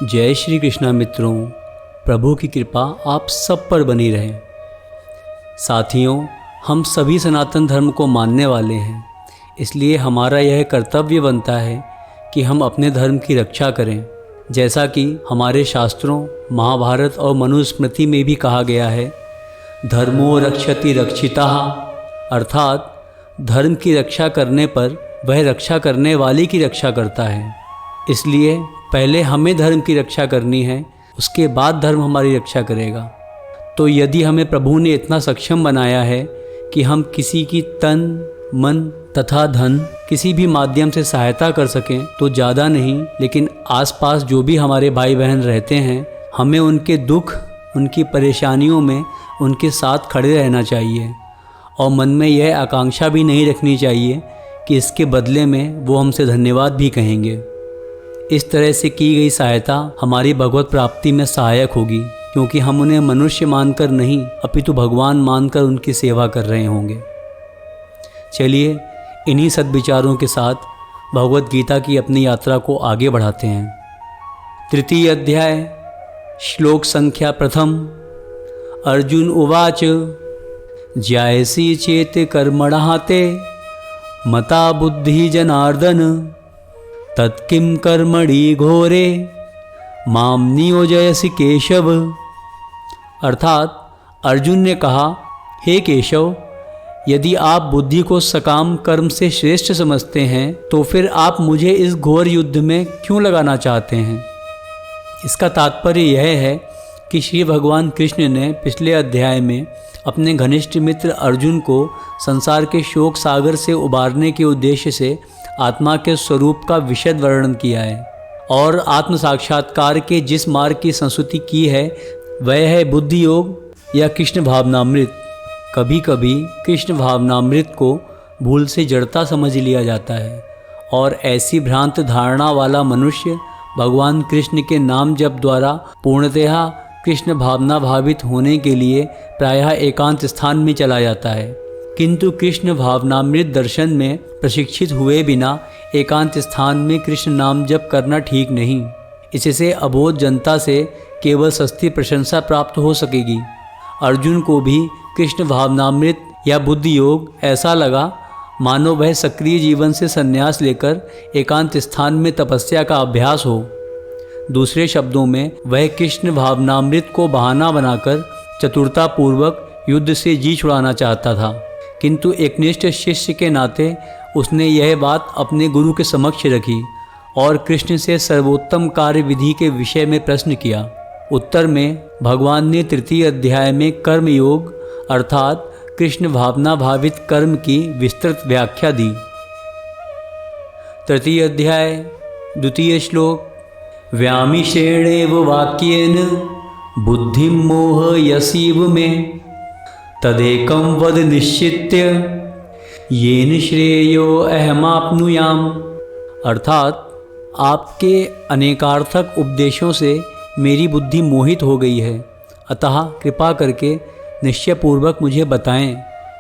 जय श्री कृष्णा मित्रों, प्रभु की कृपा आप सब पर बनी रहे। साथियों, हम सभी सनातन धर्म को मानने वाले हैं, इसलिए हमारा यह कर्तव्य बनता है कि हम अपने धर्म की रक्षा करें। जैसा कि हमारे शास्त्रों महाभारत और मनुस्मृति में भी कहा गया है, धर्मो रक्षति रक्षितः, अर्थात धर्म की रक्षा करने पर वह रक्षा करने वाले की रक्षा करता है। इसलिए पहले हमें धर्म की रक्षा करनी है, उसके बाद धर्म हमारी रक्षा करेगा। तो यदि हमें प्रभु ने इतना सक्षम बनाया है कि हम किसी की तन मन तथा धन किसी भी माध्यम से सहायता कर सकें, तो ज़्यादा नहीं लेकिन आसपास जो भी हमारे भाई बहन रहते हैं, हमें उनके दुख उनकी परेशानियों में उनके साथ खड़े रहना चाहिए और मन में यह आकांक्षा भी नहीं रखनी चाहिए कि इसके बदले में वो हमसे धन्यवाद भी कहेंगे। इस तरह से की गई सहायता हमारी भगवत प्राप्ति में सहायक होगी, क्योंकि हम उन्हें मनुष्य मानकर नहीं अपितु भगवान मानकर उनकी सेवा कर रहे होंगे। चलिए इन्हीं सद्विचारों के साथ भगवत गीता की अपनी यात्रा को आगे बढ़ाते हैं। तृतीय अध्याय, श्लोक संख्या प्रथम। अर्जुन उवाच ज्यायसी चेत कर्मणः ते मता बुद्धि जनार्दन तत्किं कर्मणि घोरे माम नियोजयसि केशव। अर्थात अर्जुन ने कहा, हे केशव, यदि आप बुद्धि को सकाम कर्म से श्रेष्ठ समझते हैं तो फिर आप मुझे इस घोर युद्ध में क्यों लगाना चाहते हैं। इसका तात्पर्य यह है कि श्री भगवान कृष्ण ने पिछले अध्याय में अपने घनिष्ठ मित्र अर्जुन को संसार के शोक सागर से उबारने के उद्देश्य से आत्मा के स्वरूप का विशद वर्णन किया है और आत्म साक्षात्कार के जिस मार्ग की संस्तुति की है वह है बुद्धि योग या कृष्ण भावनामृत। कभी कभी कृष्ण भावनामृत को भूल से जड़ता समझ लिया जाता है और ऐसी भ्रांत धारणा वाला मनुष्य भगवान कृष्ण के नाम जप द्वारा पूर्णतः कृष्ण भावना भावित होने के लिए प्रायः एकांत स्थान में चला जाता है। किंतु कृष्ण भावनामृत दर्शन में प्रशिक्षित हुए बिना एकांत स्थान में कृष्ण नाम जप करना ठीक नहीं। इससे अबोध जनता से केवल सस्ती प्रशंसा प्राप्त हो सकेगी। अर्जुन को भी कृष्ण भावनामृत या बुद्धि योग ऐसा लगा मानो वह सक्रिय जीवन से संन्यास लेकर एकांत स्थान में तपस्या का अभ्यास हो। दूसरे शब्दों में वह कृष्ण भावनामृत को बहाना बनाकर चतुरतापूर्वक युद्ध से जी छुड़ाना चाहता था। किंतु एक निष्ठ शिष्य के नाते उसने यह बात अपने गुरु के समक्ष रखी और कृष्ण से सर्वोत्तम कार्य विधि के विषय में प्रश्न किया। उत्तर में भगवान ने तृतीय अध्याय में कर्म योग अर्थात कृष्ण भावना भावित कर्म की विस्तृत व्याख्या दी। तृतीय अध्याय, द्वितीय श्लोक। व्यामिश्रेणेव वाक्येन बुद्धिं मोहयसीव मे तदेकं वद निश्चित्य येन श्रेयो अहमाप्नुयाम। अर्थात आपके अनेकार्थक उपदेशों से मेरी बुद्धि मोहित हो गई है, अतः कृपा करके निश्चयपूर्वक मुझे बताएं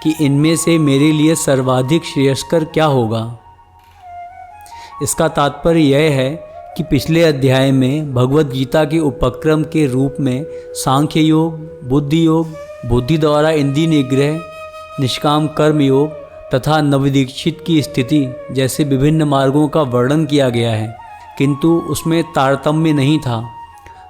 कि इनमें से मेरे लिए सर्वाधिक श्रेयस्कर क्या होगा। इसका तात्पर्य यह है कि पिछले अध्याय में भगवत गीता के उपक्रम के रूप में सांख्य योग, बुद्धि योग, बुद्धि द्वारा इंद्रिय निग्रह, निष्काम कर्म योग तथा नवदीक्षित की स्थिति जैसे विभिन्न मार्गों का वर्णन किया गया है, किंतु उसमें तारतम्य नहीं था।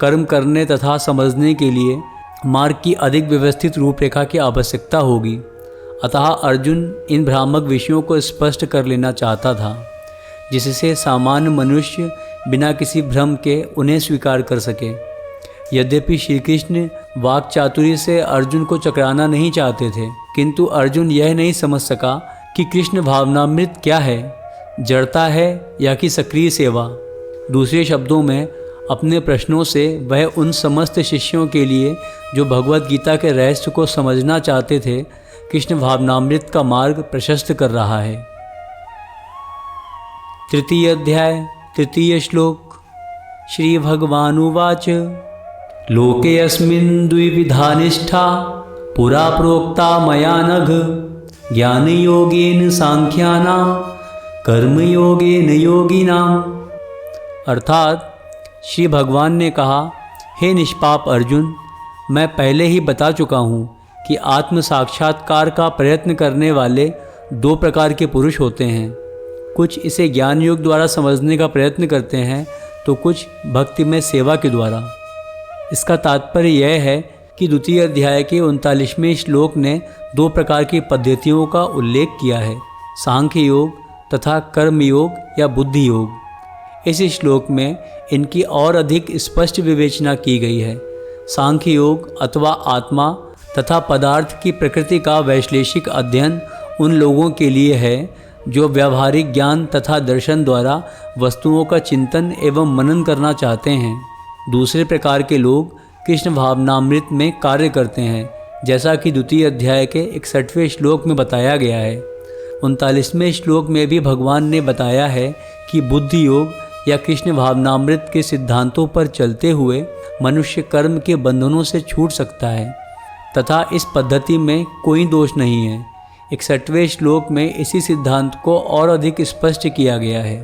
कर्म करने तथा समझने के लिए मार्ग की अधिक व्यवस्थित रूपरेखा की आवश्यकता होगी। अतः अर्जुन इन भ्रामक विषयों को स्पष्ट कर लेना चाहता था, जिससे सामान्य मनुष्य बिना किसी भ्रम के उन्हें स्वीकार कर सके। यद्यपि श्री कृष्ण वाक चातुर्य से अर्जुन को चकराना नहीं चाहते थे, किंतु अर्जुन यह नहीं समझ सका कि कृष्ण भावनामृत क्या है, जड़ता है या कि सक्रिय सेवा। दूसरे शब्दों में अपने प्रश्नों से वह उन समस्त शिष्यों के लिए जो भगवत गीता के रहस्य को समझना चाहते थे, कृष्ण भावनामृत का मार्ग प्रशस्त कर रहा है। तृतीय अध्याय, तृतीय श्लोक। श्री भगवानुवाच लोके अस्मिन् द्विविधा निष्ठा पुरा प्रोक्ता मया नघ ज्ञानयोगेन सांख्यानां कर्मयोगेन योगिनां। अर्थात श्री भगवान ने कहा, हे निष्पाप अर्जुन, मैं पहले ही बता चुका हूँ कि आत्म साक्षात्कार का प्रयत्न करने वाले दो प्रकार के पुरुष होते हैं। कुछ इसे ज्ञान योग द्वारा समझने का प्रयत्न करते हैं तो कुछ भक्ति में सेवा के द्वारा। इसका तात्पर्य यह है कि द्वितीय अध्याय के 39वें श्लोक ने दो प्रकार की पद्धतियों का उल्लेख किया है, सांख्य योग तथा कर्म योग या बुद्धि योग। इस श्लोक में इनकी और अधिक स्पष्ट विवेचना की गई है। सांख्य योग अथवा आत्मा तथा पदार्थ की प्रकृति का वैश्लेषिक अध्ययन उन लोगों के लिए है जो व्यावहारिक ज्ञान तथा दर्शन द्वारा वस्तुओं का चिंतन एवं मनन करना चाहते हैं। दूसरे प्रकार के लोग कृष्ण भावनामृत में कार्य करते हैं, जैसा कि द्वितीय अध्याय के 61वें श्लोक में बताया गया है। 39वें श्लोक में भी भगवान ने बताया है कि बुद्धि योग या कृष्ण भावनामृत के सिद्धांतों पर चलते हुए मनुष्य कर्म के बंधनों से छूट सकता है तथा इस पद्धति में कोई दोष नहीं है। 61वें श्लोक में इसी सिद्धांत को और अधिक स्पष्ट किया गया है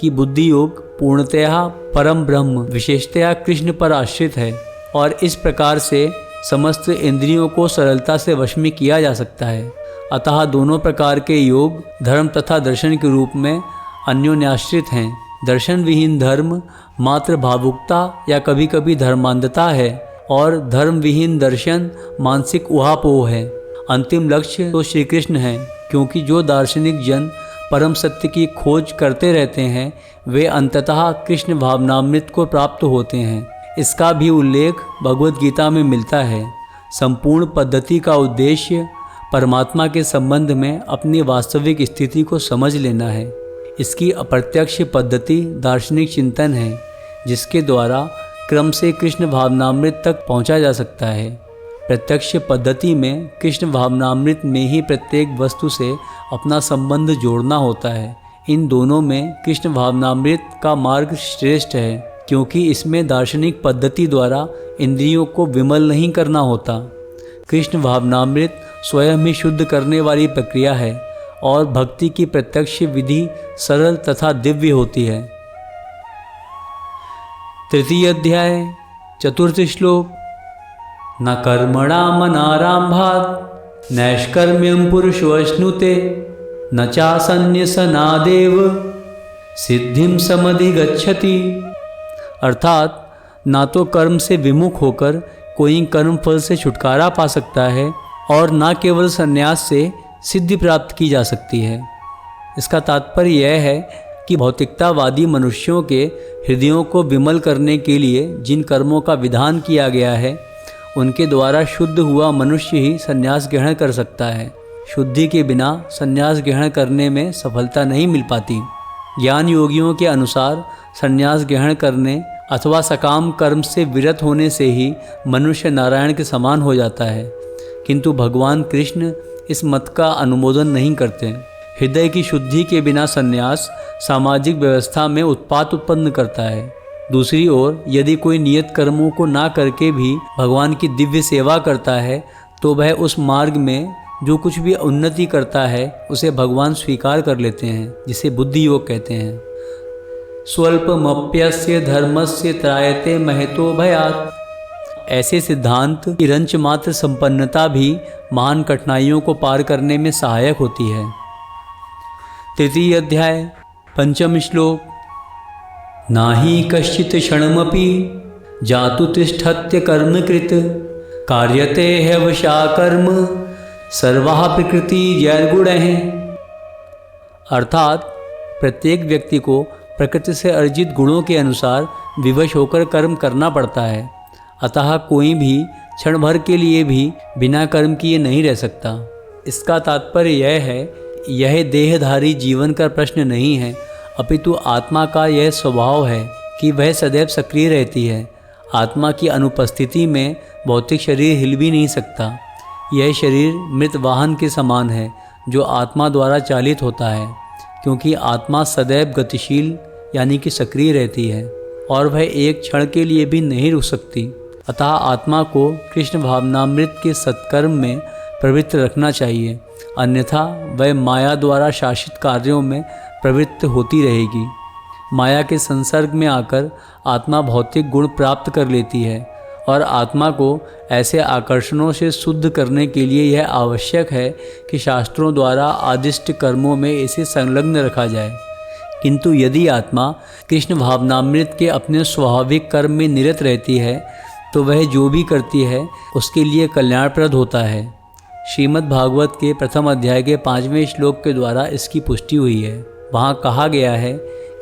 कि बुद्धि योग पूर्णतया परम ब्रह्म विशेषतया कृष्ण पर आश्रित है और इस प्रकार से समस्त इंद्रियों को सरलता से वश में किया जा सकता है। अतः दोनों प्रकार के योग धर्म तथा दर्शन के रूप में अन्योन्याश्रित हैं। दर्शन विहीन धर्म मात्र भावुकता या कभी कभी धर्मांधता है और धर्म विहीन दर्शन मानसिक उहापोह है। अंतिम लक्ष्य तो श्री कृष्ण है, क्योंकि जो दार्शनिक जन परम सत्य की खोज करते रहते हैं वे अंततः कृष्ण भावनामृत को प्राप्त होते हैं। इसका भी उल्लेख भगवद गीता में मिलता है। संपूर्ण पद्धति का उद्देश्य परमात्मा के संबंध में अपनी वास्तविक स्थिति को समझ लेना है। इसकी अप्रत्यक्ष पद्धति दार्शनिक चिंतन है, जिसके द्वारा क्रम से कृष्ण भावनामृत तक पहुंचा जा सकता है। प्रत्यक्ष पद्धति में कृष्ण भावनामृत में ही प्रत्येक वस्तु से अपना संबंध जोड़ना होता है। इन दोनों में कृष्ण भावनामृत का मार्ग श्रेष्ठ है, क्योंकि इसमें दार्शनिक पद्धति द्वारा इंद्रियों को विमल नहीं करना होता। कृष्ण भावनामृत स्वयं ही शुद्ध करने वाली प्रक्रिया है और भक्ति की प्रत्यक्ष विधि सरल तथा दिव्य होती है। तृतीय अध्याय 4 श्लोक। न कर्मणामनारम्भात् नैष्कर्म्यं पुरुषोऽश्नुते न चासन्न्यसनादेव सिद्धिं समधिगच्छति। अर्थात ना तो कर्म से विमुख होकर कोई कर्म फल से छुटकारा पा सकता है और न केवल संन्यास से सिद्धि प्राप्त की जा सकती है। इसका तात्पर्य यह है कि भौतिकतावादी मनुष्यों के हृदयों को विमल करने के लिए जिन कर्मों का विधान किया गया है उनके द्वारा शुद्ध हुआ मनुष्य ही संन्यास ग्रहण कर सकता है। शुद्धि के बिना संन्यास ग्रहण करने में सफलता नहीं मिल पाती। ज्ञान योगियों के अनुसार संन्यास ग्रहण करने अथवा सकाम कर्म से विरत होने से ही मनुष्य नारायण के समान हो जाता है, किंतु भगवान कृष्ण इस मत का अनुमोदन नहीं करते। हृदय की शुद्धि के बिना संन्यास सामाजिक व्यवस्था में उत्पात उत्पन्न करता है। दूसरी ओर यदि कोई नियत कर्मों को ना करके भी भगवान की दिव्य सेवा करता है तो वह उस मार्ग में जो कुछ भी उन्नति करता है उसे भगवान स्वीकार कर लेते हैं, जिसे बुद्धि योग कहते हैं। स्वल्पमप्यस्य धर्मस्य त्रायते महतो भयात्। ऐसे सिद्धांत की रंच मात्र संपन्नता भी महान कठिनाइयों को पार करने में सहायक होती है। तृतीय अध्याय 5 श्लोक। नाहि कश्चित् क्षणमपि जातु तिष्ठत्य कर्मकृत कार्यते ह्यवशा कर्म सर्वाः प्रकृति जैर्गुणैः। अर्थात प्रत्येक व्यक्ति को प्रकृति से अर्जित गुणों के अनुसार विवश होकर कर्म करना पड़ता है। अतः कोई भी क्षण भर के लिए भी बिना कर्म किए नहीं रह सकता। इसका तात्पर्य यह है, यह देहधारी जीवन का प्रश्न नहीं है, अपितु आत्मा का यह स्वभाव है कि वह सदैव सक्रिय रहती है। आत्मा की अनुपस्थिति में भौतिक शरीर हिल भी नहीं सकता। यह शरीर मृत वाहन के समान है जो आत्मा द्वारा चालित होता है, क्योंकि आत्मा सदैव गतिशील यानी कि सक्रिय रहती है और वह एक क्षण के लिए भी नहीं रुक सकती। अतः आत्मा को कृष्ण भावनामृत के सत्कर्म में प्रवृत्त रखना चाहिए, अन्यथा वह माया द्वारा शासित कार्यों में प्रवृत्त होती रहेगी। माया के संसर्ग में आकर आत्मा भौतिक गुण प्राप्त कर लेती है और आत्मा को ऐसे आकर्षणों से शुद्ध करने के लिए यह आवश्यक है कि शास्त्रों द्वारा आदिष्ट कर्मों में इसे संलग्न रखा जाए। किंतु यदि आत्मा कृष्ण भावनामृत के अपने स्वाभाविक कर्म में निरत रहती है तो वह जो भी करती है उसके लिए कल्याणप्रद होता है। श्रीमद् भागवत के प्रथम अध्याय के 5वें श्लोक के द्वारा इसकी पुष्टि हुई है। वहाँ कहा गया है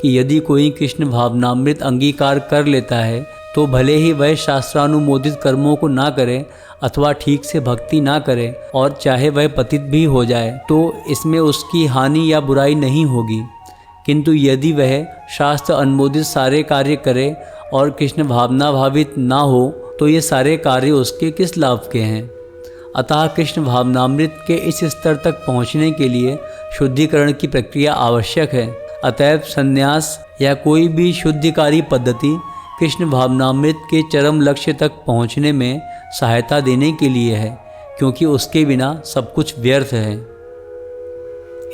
कि यदि कोई कृष्ण भावनामृत अंगीकार कर लेता है तो भले ही वह शास्त्रानुमोदित कर्मों को ना करे अथवा ठीक से भक्ति ना करे और चाहे वह पतित भी हो जाए तो इसमें उसकी हानि या बुराई नहीं होगी। किंतु यदि वह शास्त्र अनुमोदित सारे कार्य करे और कृष्ण भावना भावित ना हो तो ये सारे कार्य उसके किस लाभ के हैं। अतः कृष्ण भावनामृत के इस स्तर तक पहुँचने के लिए शुद्धिकरण की प्रक्रिया आवश्यक है। अतएव संन्यास या कोई भी शुद्धिकारी पद्धति कृष्ण भावनामृत के चरम लक्ष्य तक पहुँचने में सहायता देने के लिए है, क्योंकि उसके बिना सब कुछ व्यर्थ है।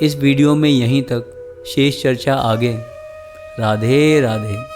इस वीडियो में यहीं तक, शेष चर्चा आगे। राधे राधे।